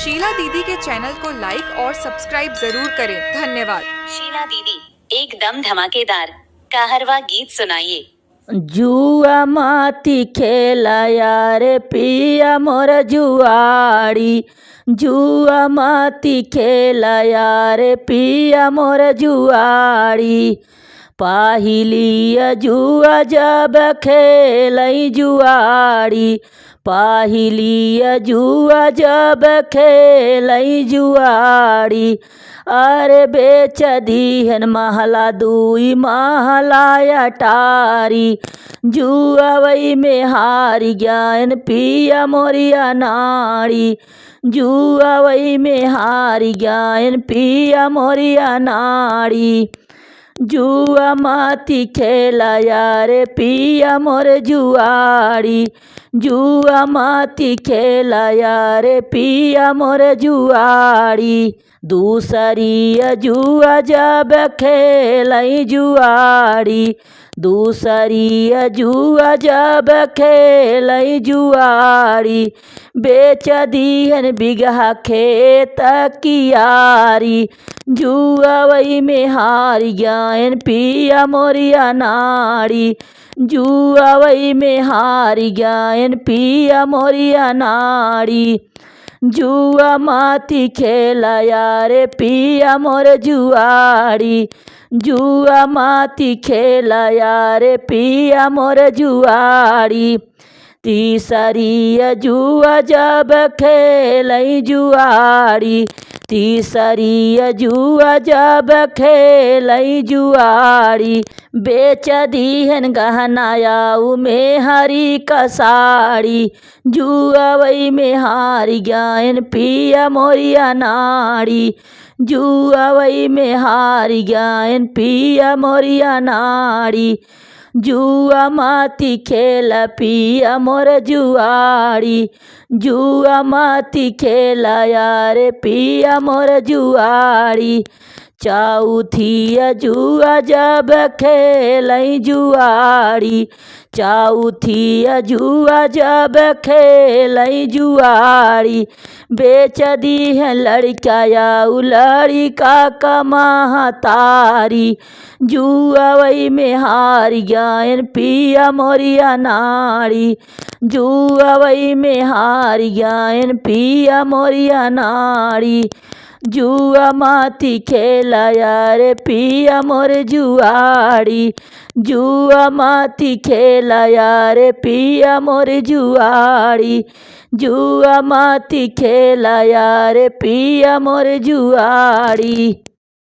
शीला दीदी के चैनल को लाइक और सब्सक्राइब जरूर करें। धन्यवाद। शीला दीदी एकदम धमाकेदार कहरवा गीत सुनाइए। जुआ माती खेलाया रे पिया मोर जुआड़ी, जुआ माती खेलाया रे पिया मोर जुआड़ी। पाहिलिया जुआ जब खेलई जुआड़ी, पाहिलिया जुआ जब खेलई जुआड़ी। अरे बेच दीहन महला दुई महला अटारी, जुआवई में हारी ज्ञान पिया मोरिया नाड़ी, जुआवई में हारी ज्ञान पिया मोरिया नाड़ी। जुआ माती खेलाया रे पिया मोर जुआड़ी, जुआ माती खेलाया रे पिया मोर जुआड़ी। दूसरी जुआ जब खेलई जुआड़ी, दूसरी जुआ जब खेलई जुआड़ी। बेच दीहन बिगहा खेत कियारी, जुआवई में हारी ज्ञान पिया मोरिया नाड़ी, जुआवई में हारी ज्ञान पिया मोरिया नाड़ी। जुआ माती खेलाया रे पिया मोर जुआड़ी, जुआ माती खेलाया रे पिया मोर जुआड़ी। तीसरी जुआ जब खेलई जुआड़ी, तीसरी जुआ जब खेलई जुआड़ी। बेच दीहन गहनाया में हरी कसाड़ी, जुआवई में हारी ज्ञान पिया मोरिया नाड़ी, जुआवई में हारी ज्ञान पिया मोरिया नाड़ी। जुआ माती खेला पिया मोर जुआड़ी, जुआ माती खेलाया रे पिया मोर जुआड़ी। चौथी जुआ जब खेलई जुआड़ी, चौथी जुआ जब खेलई जुआड़ी। बेच दीहन लड़काया लड़का कमातारी, जुआवई में हारी ज्ञान पिया मोरिया नाड़ी, जुआवई में हारी ज्ञान पिया मोरिया नाड़ी। जुआ माती खेलाया रे पिया मोर जुआड़ी, जुआ माती खेलाया रे पिया मोर जुआड़ी, जुआ माती खेलाया रे पिया मोर जुआड़ी।